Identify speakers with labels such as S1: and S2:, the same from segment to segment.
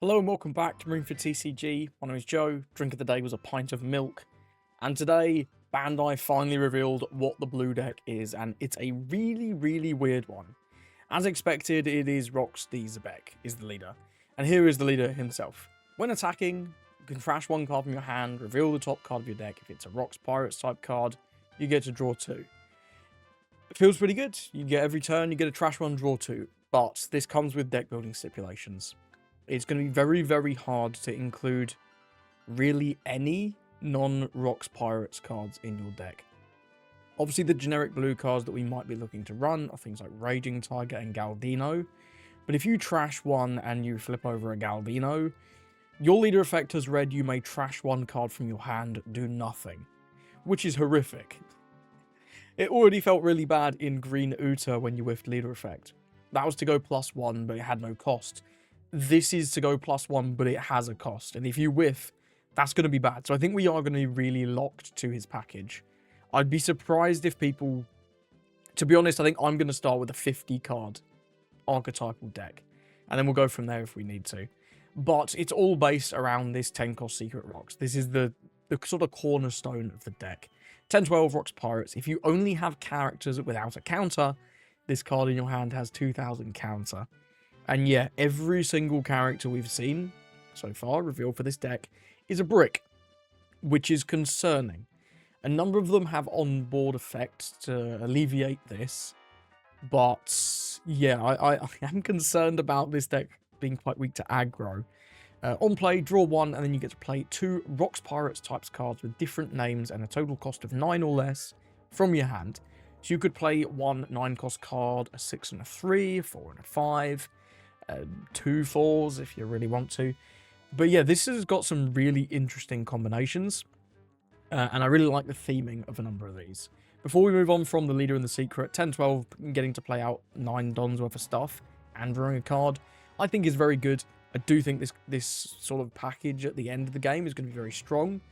S1: Hello and welcome back to Room for TCG. My name is Joe. Drink of the day was a pint of milk. And today, Bandai finally revealed what the blue deck is, and it's a really weird one. As expected, it is RoCkS DeCk is the leader. And here is the leader himself. When attacking, you can trash one card from your hand, reveal the top card of your deck. If it's a RoCkS Pirates type card, you get to draw two. It feels pretty good. You get every turn, you get a trash one, draw two. But this comes with deck building stipulations. It's going to be very hard to include really any non-RoCkS Pirates cards in your deck. Obviously, the generic blue cards that we might be looking to run are things like Raging Tiger and Galdino. But if you trash one and you flip over a Galdino, your leader effect has read you may trash one card from your hand, do nothing. Which is horrific. It already felt really bad in Green Uta when you whiffed leader effect. That was to go +1, but it had no cost. This is to go +1, but it has a cost. And if you whiff, that's going to be bad. So I think we are going to be really locked to his package. I'd be surprised if people... To be honest, I think I'm going to start with a 50-card archetypal deck. And then we'll go from there if we need to. But it's all based around this 10-cost Secret RoCkS. This is the sort of cornerstone of the deck. 10-12 RoCkS Pirates. If you only have characters without a counter, this card in your hand has 2000 counter. And yeah, every single character we've seen so far revealed for this deck is a brick, which is concerning. A number of them have on-board effects to alleviate this, but yeah, I am concerned about this deck being quite weak to aggro. On play, draw one, and then you get to play two RoCkS Pirates types cards with different names and a total cost of 9 or less from your hand. So you could play one 9-cost card, a 6 and a 3, a 4 and a 5, 2 4s if you really want to. But yeah, this has got some really interesting combinations. And I really like the theming of a number of these. Before we move on from the leader and the secret, 10-12 getting to play out 9 Dons worth of stuff and drawing a card, I think is very good. I do think this sort of package at the end of the game is going to be very strong.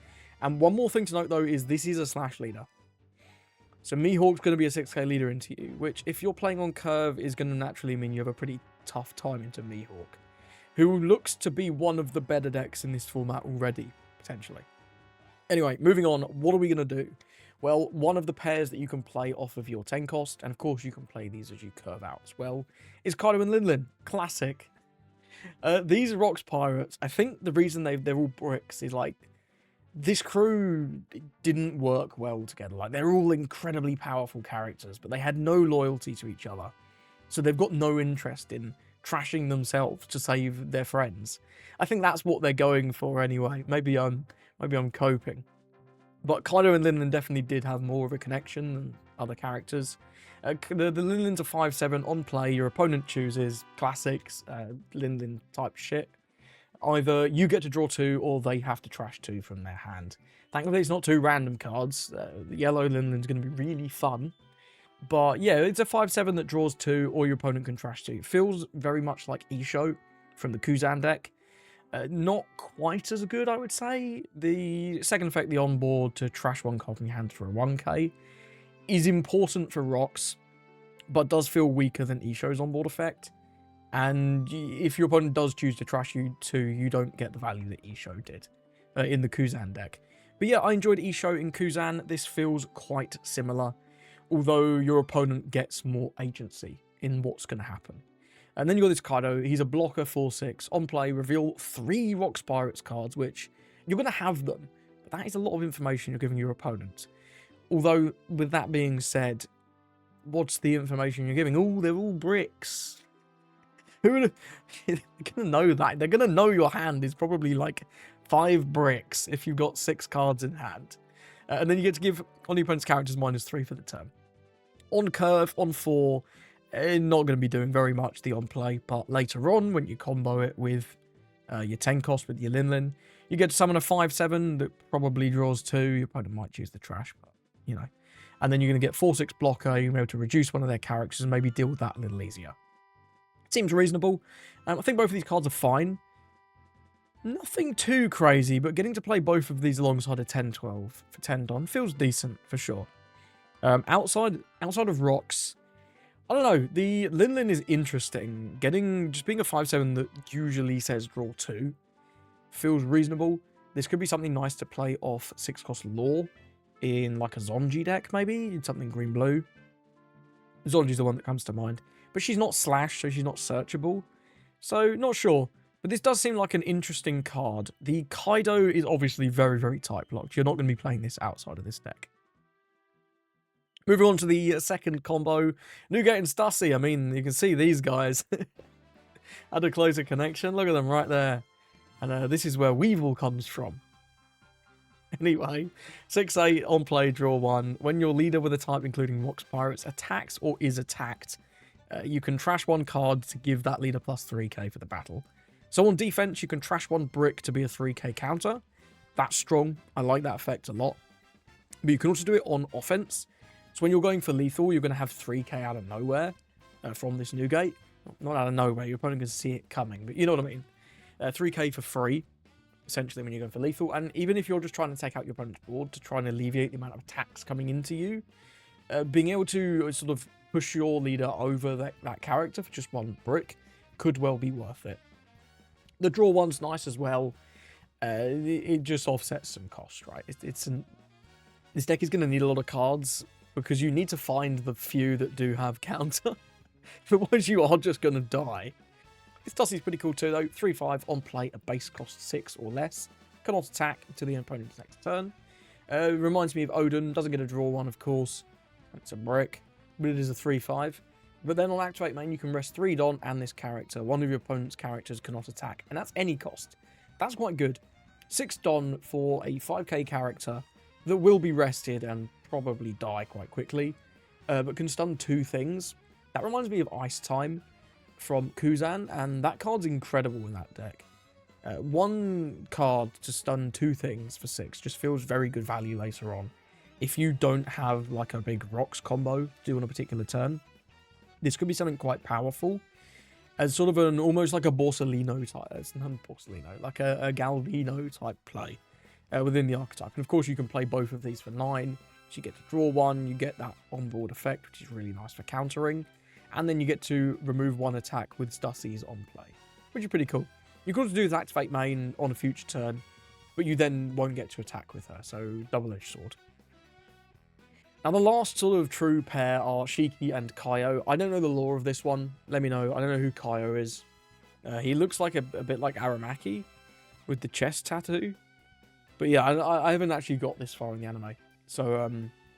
S1: And one more thing to note though is this is a slash leader. So MeHawk's going to be a 6k leader into you, which if you're playing on curve is going to naturally mean you have a pretty tough time into MeHawk, who looks to be one of the better decks in this format already, potentially. Anyway, moving on, what are we going to do? Well, one of the pairs that you can play off of your 10 cost, and of course you can play these as you curve out as well, is Kaido and Linlin. Classic. These RoCkS Pirates, I think the reason they're all bricks is like, this crew didn't work well together. Like, they're all incredibly powerful characters, but they had no loyalty to each other. So they've got no interest in trashing themselves to save their friends. I think that's what they're going for anyway. Maybe I'm coping. But Kaido and Linlin definitely did have more of a connection than other characters. The Linlin's a 5/7 on play. Your opponent chooses classics, Linlin type shit. Either you get to draw 2 or they have to trash 2 from their hand. Thankfully, it's not 2 random cards. The yellow Linlin's going to be really fun. But yeah, it's a 5/7 that draws 2 or your opponent can trash 2. It feels very much like Isho from the Kuzan deck. Not quite as good, I would say. The second effect, the onboard to trash 1 card from your hand for a 1k, is important for RoCkS, but does feel weaker than Isho's onboard effect. And if your opponent does choose to trash you 2, you don't get the value that Isho did in the Kuzan deck. But yeah, I enjoyed Isho in Kuzan. This feels quite similar, although your opponent gets more agency in what's going to happen. And then you got this Kaido. He's a blocker 4/6. On play, reveal 3 RoCkS Pirates cards, which you're going to have them. But that is a lot of information you're giving your opponent. Although, with that being said, what's the information you're giving? Oh, they're all bricks. They're going to know that. They're going to know your hand is probably like 5 bricks if you've got 6 cards in hand. And then you get to give on the opponent's characters -3 for the turn. On curve, on 4, not going to be doing very much the on play, but later on, when you combo it with your 10 cost with your Linlin, you get to summon a 5/7 that probably draws 2. Your opponent might choose the trash, but you know. And then you're going to get 4/6 blocker. You're going to be able to reduce one of their characters and maybe deal with that a little easier. Seems reasonable. I think both of these cards are fine. Nothing too crazy, but getting to play both of these alongside a 10-12 for 10 Don feels decent for sure. Outside of RoCkS, I don't know, the Lin is interesting. Just being a 5/7 that usually says draw 2 feels reasonable. This could be something nice to play off 6-cost Lore in like a Zonji deck, maybe, something green-blue. Zonji's the one that comes to mind. But she's not Slash, so she's not searchable. So, not sure. But this does seem like an interesting card. The Kaido is obviously very, very type-locked. You're not going to be playing this outside of this deck. Moving on to the second combo, Nugate and Stussy. I mean, you can see these guys had a closer connection. Look at them right there. And this is where Weevil comes from. Anyway, 6/8 on play, draw 1. When your leader with a type including RoCkS Pirates attacks or is attacked, you can trash 1 card to give that leader plus 3k for the battle. So on defense, you can trash 1 brick to be a 3k counter. That's strong. I like that effect a lot. But you can also do it on offense. So when you're going for lethal, you're going to have 3k out of nowhere from this Nugate. Not out of nowhere, you're probably going to see it coming, but you know what I mean. 3k for free, essentially, when you're going for lethal. And even if you're just trying to take out your opponent's board to try and alleviate the amount of attacks coming into you, being able to sort of push your leader over that character for just 1 brick could well be worth it. The draw 1's nice as well. It just offsets some cost, right? This deck is going to need a lot of cards, because you need to find the few that do have counter. Otherwise you are just going to die. This Dussy's pretty cool too though. 3/5 on play, a base cost 6 or less. Cannot attack until the opponent's next turn. Reminds me of Odin. Doesn't get a draw 1, of course. It's a brick, but it is a 3/5. But then on activate main, you can rest 3 Don and this character. One of your opponent's characters cannot attack, and that's any cost. That's quite good. 6 Don for a 5k character that will be rested and probably die quite quickly, but can stun 2 things. That reminds me of Ice Time from Kuzan, and that card's incredible in that deck. 1 card to stun 2 things for 6 just feels very good value later on. If you don't have like a big RoCkS combo to do on a particular turn, this could be something quite powerful as sort of an almost like a Borsellino type. It's not Borsellino, like a Galvino type play within the archetype. And of course, you can play both of these for 9. So you get to draw 1, you get that onboard effect, which is really nice for countering. And then you get to remove 1 attack with Stussy's on play, which is pretty cool. You can also do the activate main on a future turn, but you then won't get to attack with her, so double-edged sword. Now the last sort of true pair are Shiki and Kaio. I don't know the lore of this one. Let me know. I don't know who Kaio is. He looks like a bit like Aramaki with the chest tattoo. But yeah, I haven't actually got this far in the anime. So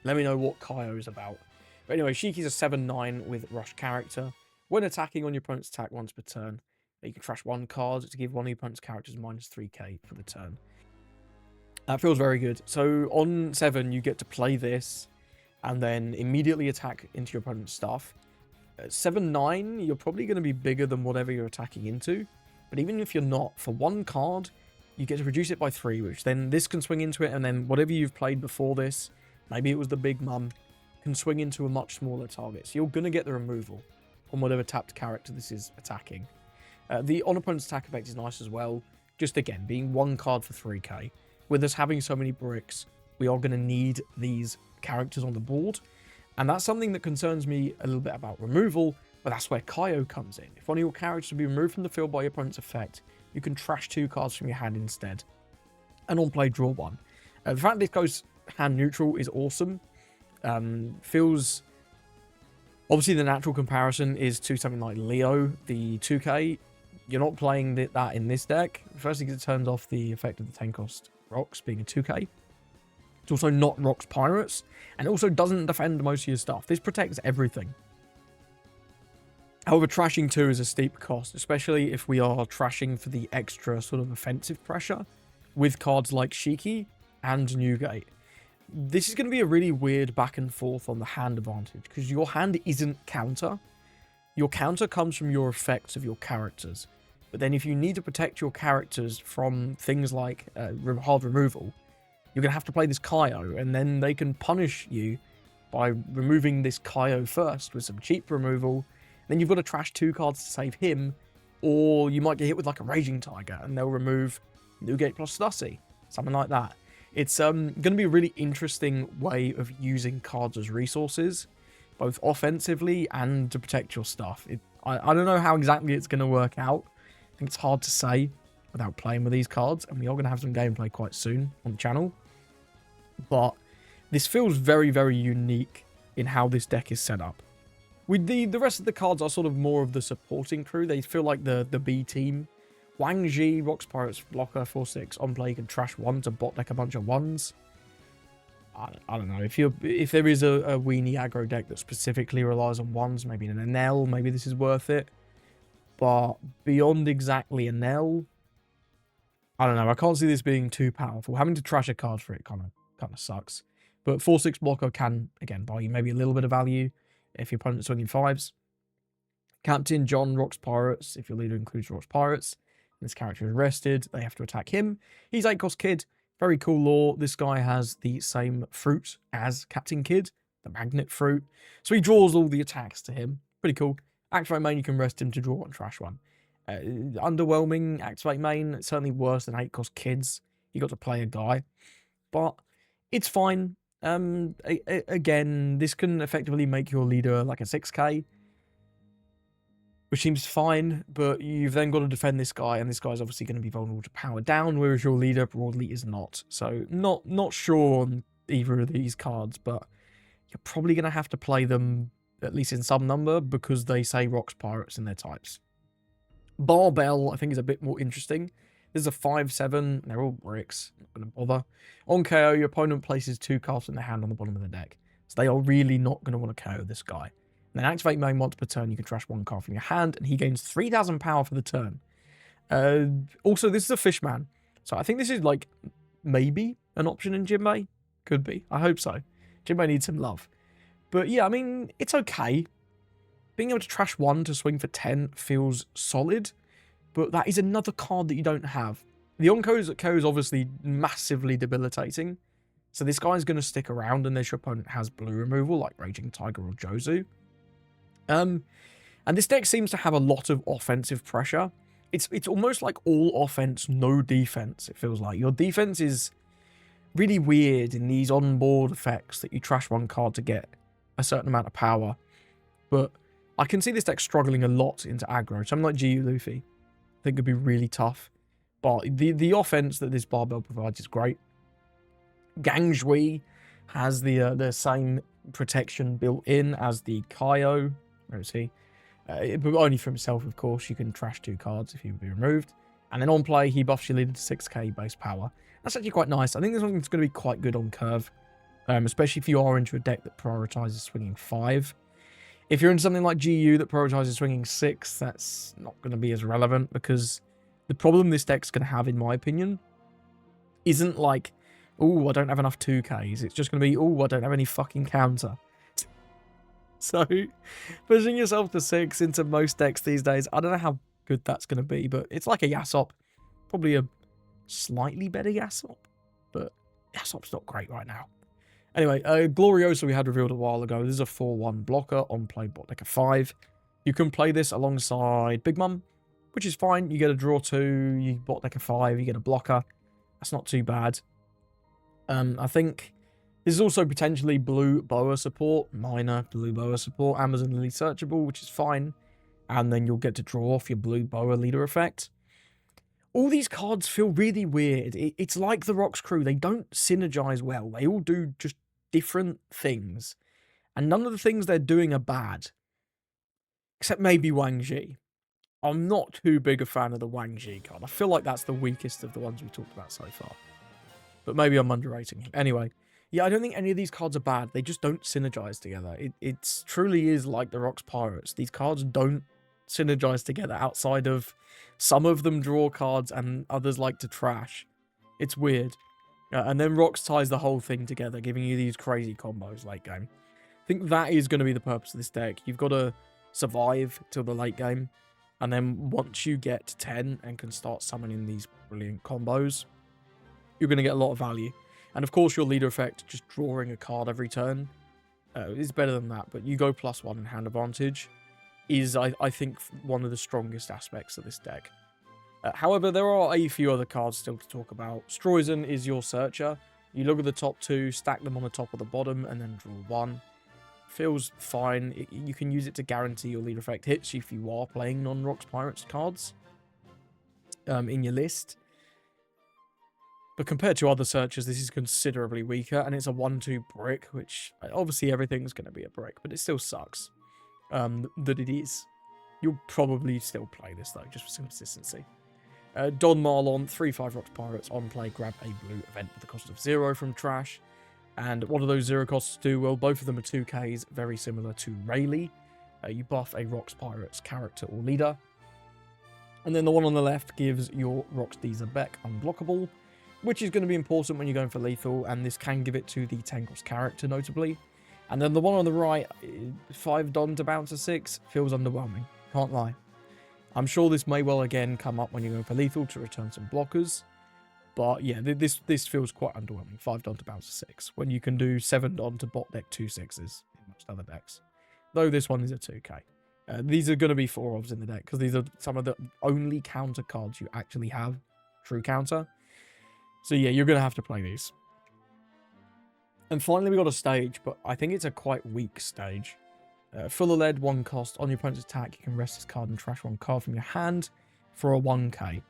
S1: let me know what Kaio is about. But anyway, Shiki's a 7/9 with rush character. When attacking on your opponent's attack once per turn, you can trash 1 card to give one of your opponent's characters minus 3k for the turn. That feels very good. So on 7, you get to play this and then immediately attack into your opponent's stuff. 7/9, you're probably going to be bigger than whatever you're attacking into. But even if you're not, for 1 card, you get to reduce it by 3, which then this can swing into it, and then whatever you've played before this, maybe it was the Big Mum, can swing into a much smaller target. So you're going to get the removal on whatever tapped character this is attacking. The on opponent's attack effect is nice as well. Just again, being 1 card for 3k. With us having so many bricks, we are going to need these characters on the board. And that's something that concerns me a little bit about removal, but that's where Kaio comes in. If one of your characters to be removed from the field by your opponent's effect, you can trash 2 cards from your hand instead. And on play, draw 1. The fact this goes hand neutral is awesome. Feels... Obviously, the natural comparison is to something like Leo, the 2k. You're not playing that in this deck. Firstly, because it turns off the effect of the 10-cost RoCkS being a 2k. It's also not RoCkS Pirates, and it also doesn't defend most of your stuff. This protects everything. However, trashing 2 is a steep cost, especially if we are trashing for the extra sort of offensive pressure with cards like Shiki and Nugate. This is going to be a really weird back and forth on the hand advantage, because your hand isn't counter. Your counter comes from your effects of your characters. But then if you need to protect your characters from things like hard removal, you're going to have to play this Kaio, and then they can punish you by removing this Kaio first with some cheap removal. Then you've got to trash 2 cards to save him, or you might get hit with like a Raging Tiger, and they'll remove Nugate plus Stussy, something like that. It's going to be a really interesting way of using cards as resources, both offensively and to protect your stuff. I don't know how exactly it's going to work out. I think it's hard to say without playing with these cards, and we are going to have some gameplay quite soon on the channel. But this feels very, very unique in how this deck is set up. With the rest of the cards are sort of more of the supporting crew. They feel like the B team. Wang Ji, RoCkS Pirates, Blocker, 4/6. On play, you can trash 1 to bot deck a bunch of 1s. I don't know. If there is a weenie aggro deck that specifically relies on 1s, maybe an Enel, maybe this is worth it. But beyond exactly Enel, I don't know. I can't see this being too powerful. Having to trash a card for it kind of sucks. But 4/6 Blocker can, again, buy you maybe a little bit of value if your opponent's swinging 5s. Captain John, RoCkS Pirates. If your leader includes RoCkS Pirates, and this character is rested, they have to attack him. He's 8-cost Kid. Very cool lore. This guy has the same fruit as Captain Kid, the magnet fruit. So he draws all the attacks to him. Pretty cool. Activate main, you can rest him to draw one, trash one. Underwhelming. Activate main, certainly worse than 8-cost Kids. You got to play a guy. But it's fine. Again, this can effectively make your leader like a 6k, which seems fine, but you've then got to defend this guy, and this guy's obviously going to be vulnerable to power down, whereas your leader broadly is not. So not sure on either of these cards, but you're probably going to have to play them, at least in some number, because they say RoCkS Pirates in their types. Barbell, I think, is a bit more interesting. This is a 5/7, they're all bricks, not going to bother. On KO, your opponent places 2 cards in their hand on the bottom of the deck. So they are really not going to want to KO this guy. And then activate main once per turn, you can trash 1 card from your hand, and he gains 3,000 power for the turn. Also, this is a Fishman. So I think this is like maybe an option in Jinbei. Could be. I hope so. Jinbei needs some love. But yeah, I mean, it's okay. Being able to trash 1 to swing for 10 feels solid. But that is another card that you don't have. The on-KO is obviously massively debilitating. So this guy's going to stick around unless your opponent has blue removal, like Raging Tiger or Jozu. And this deck seems to have a lot of offensive pressure. It's almost like all offense, no defense, it feels like. Your defense is really weird in these on-board effects that you trash 1 card to get a certain amount of power. But I can see this deck struggling a lot into aggro. Something like GU Luffy I think could be really tough. But the offense that this Barbell provides is great. Gang Zhui has the same protection built in as the Kaio. Where is he? But only for himself, of course. You can trash 2 cards if he would be removed. And then on play, he buffs your leader to 6k base power. That's actually quite nice. I think this one's going to be quite good on curve. Especially if you are into a deck that prioritizes swinging 5. If you're into something like GU that prioritizes swinging 6, that's not going to be as relevant, because the problem this deck's going to have, in my opinion, isn't like, oh, I don't have enough 2Ks. It's just going to be, oh, I don't have any fucking counter. So, pushing yourself to 6 into most decks these days, I don't know how good that's going to be, but it's like a Yasop. Probably a slightly better Yasop, but Yasop's not great right now. Anyway, Gloriosa we had revealed a while ago. This is a 4/1 blocker on play bot deck of 5. You can play this alongside Big Mum, which is fine. You get a draw 2, you bot deck of 5, you get a blocker. That's not too bad. I think this is also potentially blue boa support, minor blue boa support, Amazon Lily searchable, which is fine. And then you'll get to draw off your blue boa leader effect. All these cards feel really weird. It's like the RoCkS crew. They don't synergize well. They all do just different things. And none of the things they're doing are bad. Except maybe Wang Ji. I'm not too big a fan of the Wang Ji card. I feel like that's the weakest of the ones we've talked about so far. But maybe I'm underrating him. Anyway, yeah, I don't think any of these cards are bad. They just don't synergize together. It truly is like the RoCkS Pirates. These cards don't synergize together outside of some of them draw cards and others like to trash. It's weird. And then RoCkS ties the whole thing together, giving you these crazy combos late game. I think that is going to be the purpose of this deck. You've got to survive till the late game. And then once you get to 10 and can start summoning these brilliant combos, you're going to get a lot of value. And of course, your leader effect, just drawing a card every turn, is better than that. But you go +1 in hand advantage is, I think, one of the strongest aspects of this deck. However, there are a few other cards still to talk about. Stroizen is your searcher. You look at the top 2, stack them on the top or the bottom, and then draw 1. feels fine. You can use it to guarantee your leader effect hits if you are playing non-RoCkS Pirates cards in your list. But compared to other searches, this is considerably weaker, and it's a 1-2 brick, which obviously everything's going to be a brick, but it still sucks that it is. You'll probably still play this, though, just for some consistency. Don Marlon, 3/5 RoCkS Pirates, on play, grab a blue event with the cost of 0 from trash. And what do those 0 costs do? Well, both of them are 2Ks, very similar to Rayleigh. You buff a RoCkS Pirates character or leader. And then the one on the left gives your RoCkS DeCk unblockable, which is going to be important when you're going for lethal, and this can give it to the ThIs character, notably. And then the one on the right, 5 Don to bounce a 6, feels underwhelming. Can't lie. I'm sure this may well again come up when you're going for lethal to return some blockers. But yeah, this feels quite underwhelming. 5 Don to bounce a 6, when you can do 7 Don to bot deck 2 6s in most other decks. Though this one is a 2K. These are going to be 4 ofs in the deck, because these are some of the only counter cards you actually have. True counter. So yeah, you're going to have to play these. And finally we got a stage, but I think it's a quite weak stage. Full of lead, 1 cost. On your opponent's attack, you can rest this card and trash 1 card from your hand for a 1K. It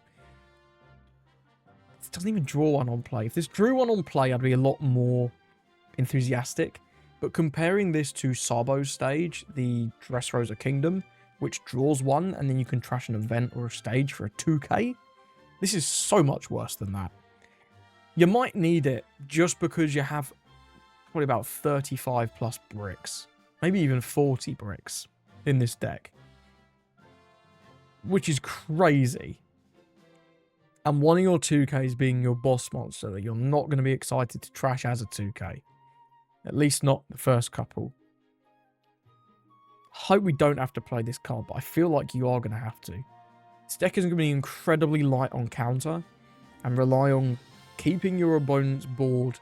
S1: doesn't even draw 1 on play. If this drew 1 on play, I'd be a lot more enthusiastic. But comparing this to Sabo's stage, the Dressrosa Kingdom, which draws 1, and then you can trash an event or a stage for a 2K, this is so much worse than that. You might need it just because you have probably about 35 plus bricks. Maybe even 40 bricks in this deck. Which is crazy. And one of your 2Ks being your boss monster that you're not going to be excited to trash as a 2K. At least not the first couple. Hope we don't have to play this card, but I feel like you are going to have to. This deck is going to be incredibly light on counter and rely on keeping your opponent's board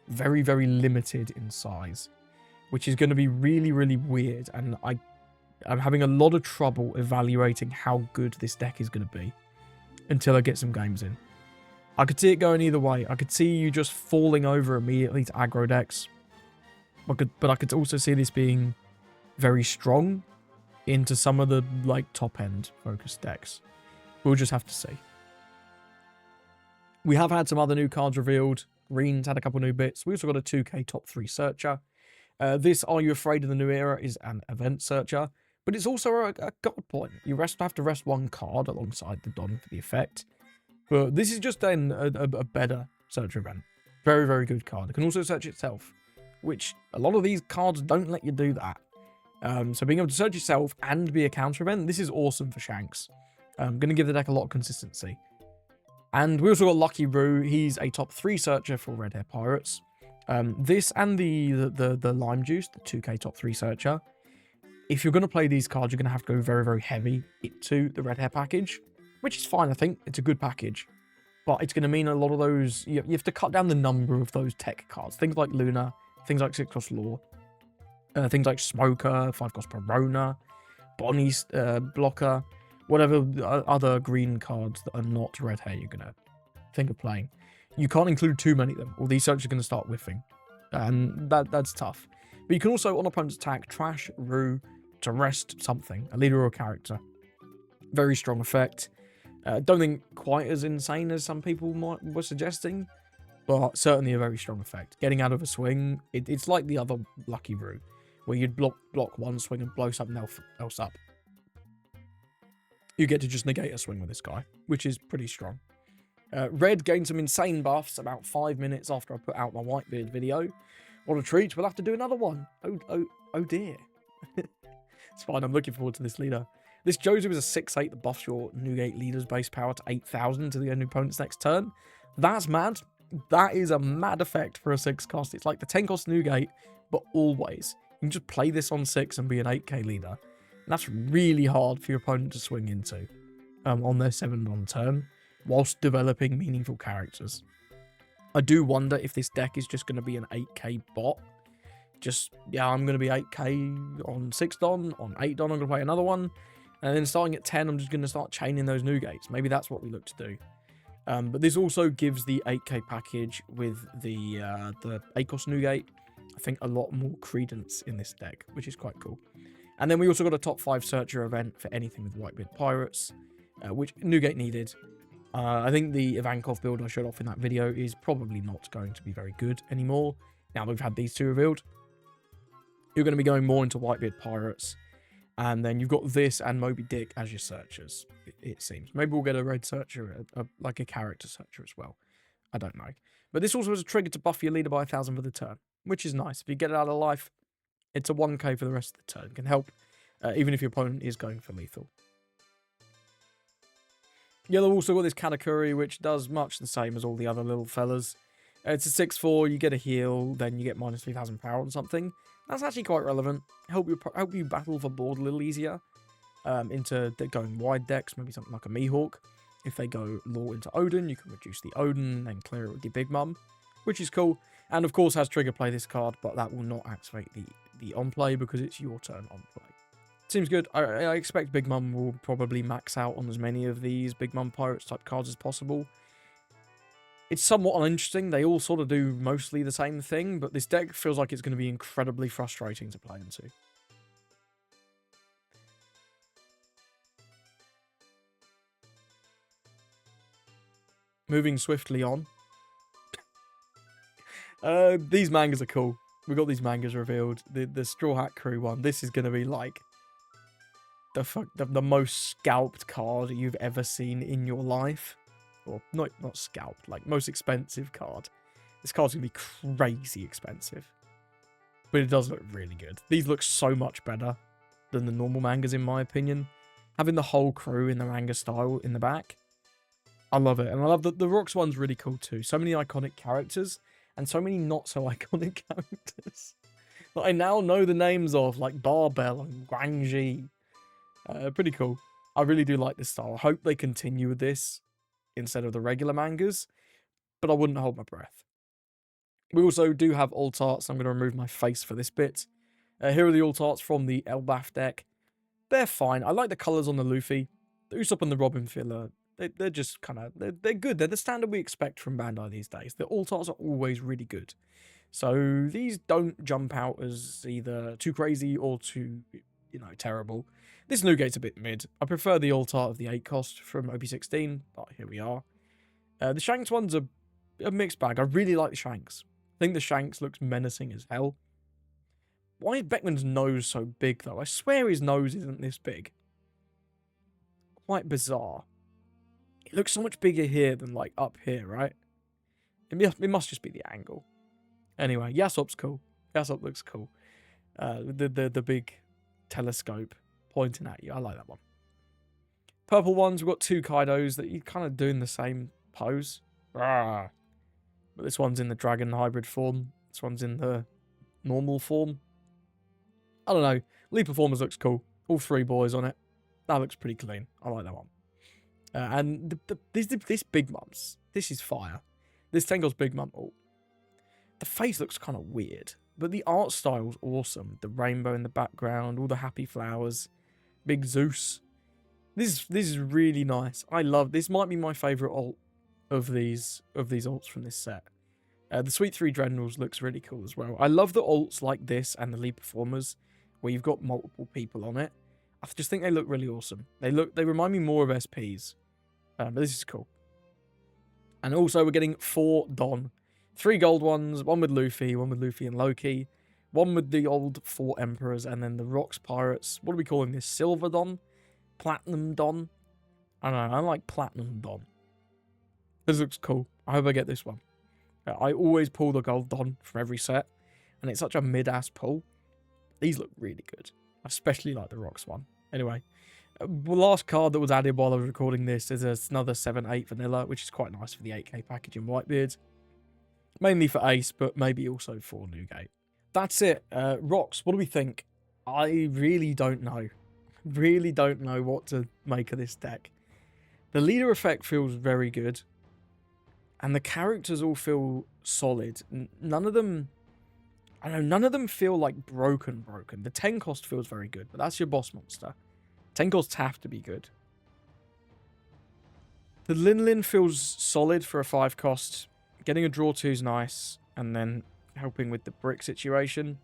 S1: very, very limited in size, which is going to be really, really weird. And I'm having a lot of trouble evaluating how good this deck is going to be until I get some games in. I could see it going either way. I could see you just falling over immediately to aggro decks. But I could also see this being very strong into some of the top end focused decks. We'll just have to see. We have had some other new cards revealed. Green's had a couple new bits. We also got a 2K top 3 searcher. This Are You Afraid of the New Era is an event searcher, but it's also a god point. You have to rest 1 card alongside the Don for the effect. But this is just then a better search event. Very, very good card. It can also search itself, which a lot of these cards don't let you do that. So being able to search itself and be a counter event, this is awesome for Shanks. Going to give the deck a lot of consistency. And we also got Lucky Roo. He's a top 3 searcher for Red Hair Pirates. This and the Lime Juice, the 2K top 3 searcher. If you're going to play these cards, you're going to have to go very, very heavy into the Red Hair package, which is fine, I think. It's a good package. But it's going to mean a lot of those... You have to cut down the number of those tech cards. Things like Luna, things like 6-cost Law, things like Smoker, 5-cost Perona, Bonnie's Blocker, whatever other green cards that are not Red Hair you're going to think of playing. You can't include too many of them, or these searches are going to start whiffing. And that's tough. But you can also, on opponent's attack, trash Roo to rest something, a leader or a character. Very strong effect. Don't think quite as insane as some people were suggesting, but certainly a very strong effect. Getting out of a swing, it's like the other Lucky Roo, where you'd block 1 swing and blow something else up. You get to just negate a swing with this guy, which is pretty strong. Red gained some insane buffs about 5 minutes after I put out my Whitebeard video. What a treat, we'll have to do another one. Oh dear. It's fine, I'm looking forward to this leader. This Josie was a 6/8 that buffs your Newgate leader's base power to 8,000 to the end of opponent's next turn. That's mad. That is a mad effect for a 6-cost. It's like the 10-cost Newgate, but always. You can just play this on 6 and be an 8k leader. And that's really hard for your opponent to swing into on their 7-on turn, whilst developing meaningful characters. I do wonder if this deck is just going to be an 8k bot. Just, yeah, I'm going to be 8k on 6-don, on 8-don I'm going to play another one, and then starting at 10 I'm just going to start chaining those Newgates. Maybe that's what we look to do. But this also gives the 8k package with the 8-cost Newgate I think, a lot more credence in this deck, which is quite cool. And then we also got a top 5 searcher event for anything with Whitebeard Pirates, which Newgate needed. I think the Ivankov build I showed off in that video is probably not going to be very good anymore. Now that we've had these two revealed, you're going to be going more into Whitebeard Pirates. And then you've got this and Moby Dick as your searchers, it seems. Maybe we'll get a red searcher, like a character searcher as well. I don't know. But this also has a trigger to buff your leader by 1,000 for the turn, which is nice. If you get it out of life, it's a 1k for the rest of the turn. It can help, even if your opponent is going for lethal. Yellow also got this Katakuri, which does much the same as all the other little fellas. It's a 6/4, you get a heal, then you get minus 3,000 power on something. That's actually quite relevant. Help you battle for board a little easier. Into going wide decks, maybe something like a Mihawk. If they go law into Odin, you can reduce the Odin and clear it with your Big Mum, which is cool. And of course has trigger play this card, but that will not activate the on play because it's your turn on play. Seems good. I expect Big Mum will probably max out on as many of these Big Mum Pirates type cards as possible. It's somewhat uninteresting. They all sort of do mostly the same thing, but this deck feels like it's going to be incredibly frustrating to play into. Moving swiftly on. These mangas are cool. We got these mangas revealed. The Straw Hat Crew one. This is going to be like the most scalped card you've ever seen in your life. Or not scalped, like most expensive card. This card's gonna be crazy expensive, but it does look really good. These look so much better than the normal mangas in my opinion. Having the whole crew in the manga style in the back, I love it. And I love that the RoCkS one's really cool too. So many iconic characters and so many not so iconic characters that I now know the names of, like Barbell and Guangxi. Pretty cool. I really do like this style. I hope they continue with this instead of the regular mangas, but I wouldn't hold my breath. We also do have alt arts. I'm going to remove my face for this bit. Here are the alt arts from the Elbaf deck. They're fine. I like the colours on the Luffy. The Usopp and the Robin filler, they're just kind of, they're good. They're the standard we expect from Bandai these days. The alt arts are always really good. So these don't jump out as either too crazy or too, terrible. This Newgate's a bit mid. I prefer the alt art of the 8 cost from OP17, but here we are. The Shanks one's a mixed bag. I really like the Shanks. I think the Shanks looks menacing as hell. Why is Beckman's nose so big, though? I swear his nose isn't this big. Quite bizarre. It looks so much bigger here than, like, up here, right? It must just be the angle. Anyway, Yasop's cool. Yasop looks cool. The big telescope pointing at you. I like that one. Purple ones, we've got 2 Kaidos that you're kind of doing the same pose. Rawr. But this one's in the dragon hybrid form. This one's in the normal form. I don't know. Lead Performers looks cool. All 3 boys on it. That looks pretty clean. I like that one. And this Big Mums. This is fire. This Tengo's Big Mum. Oh. The face looks kind of weird. But the art style's awesome. The rainbow in the background. All the happy flowers. Big Zeus. This is really nice. I love this. Might be my favourite alt of these alts from this set. The Sweet 3 Dreadnoughts looks really cool as well. I love the alts like this and the Lead Performers where you've got multiple people on it. I just think they look really awesome. They remind me more of SPs. But this is cool. And also we're getting 4 Don. 3 gold ones, 1 with Luffy and Loki, 1 with the old 4 Emperors, and then the RoCkS Pirates. What are we calling this? Silver Don? Platinum Don? I don't know, I like Platinum Don. This looks cool. I hope I get this one. I always pull the gold Don from every set, and it's such a mid-ass pull. These look really good. I especially like the RoCkS one. Anyway, the last card that was added while I was recording this is another 7/8 vanilla, which is quite nice for the 8k package in Whitebeard. Mainly for Ace, but maybe also for Newgate. That's it. RoCkS, what do we think? I really don't know. Really don't know what to make of this deck. The leader effect feels very good. And the characters all feel solid. None of them... I don't know, none of them feel like broken. The 10 cost feels very good, but that's your boss monster. 10 costs have to be good. The Lin feels solid for a 5 cost. Getting a draw 2 is nice, and then helping with the brick situation.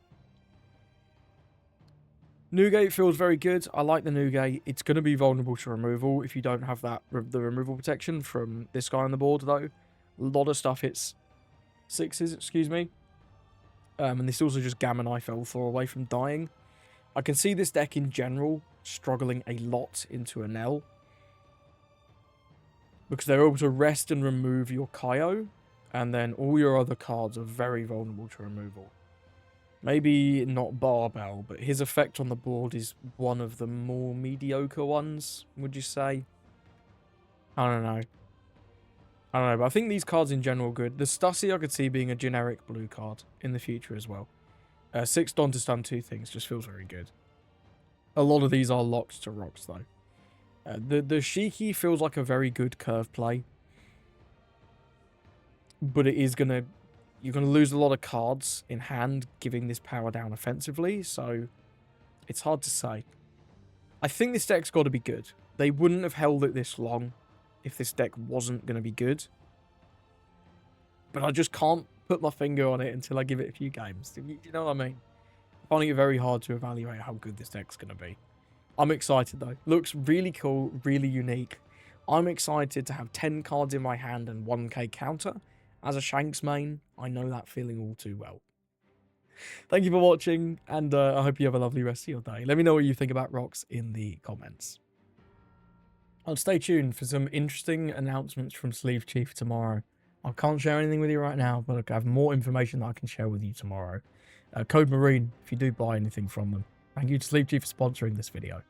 S1: Newgate feels very good. I like the Newgate. It's going to be vulnerable to removal if you don't have that the removal protection from this guy on the board, though. A lot of stuff hits 6s, excuse me. And this also just Gamma Knife L4 away from dying. I can see this deck in general struggling a lot into an L, because they're able to rest and remove your Kaio, and then all your other cards are very vulnerable to removal. Maybe not Barbell, but his effect on the board is one of the more mediocre ones, would you say? I don't know. But I think these cards in general are good. The Stussy I could see being a generic blue card in the future as well. 6 Don to stun 2 things just feels very good. A lot of these are locked to RoCkS though. The Shiki feels like a very good curve play. But it is gonna... You're going to lose a lot of cards in hand giving this power down offensively, so it's hard to say. I think this deck's got to be good. They wouldn't have held it this long if this deck wasn't going to be good. But I just can't put my finger on it until I give it a few games. You know what I mean? I'm finding it very hard to evaluate how good this deck's going to be. I'm excited though. Looks really cool, really unique. I'm excited to have 10 cards in my hand and 1k counter. As a Shanks main, I know that feeling all too well. Thank you for watching, and I hope you have a lovely rest of your day. Let me know what you think about RoCkS in the comments. I'll stay tuned for some interesting announcements from Sleeve Chief tomorrow. I can't share anything with you right now, but I have more information that I can share with you tomorrow. Code Marine, if you do buy anything from them. Thank you to Sleeve Chief for sponsoring this video.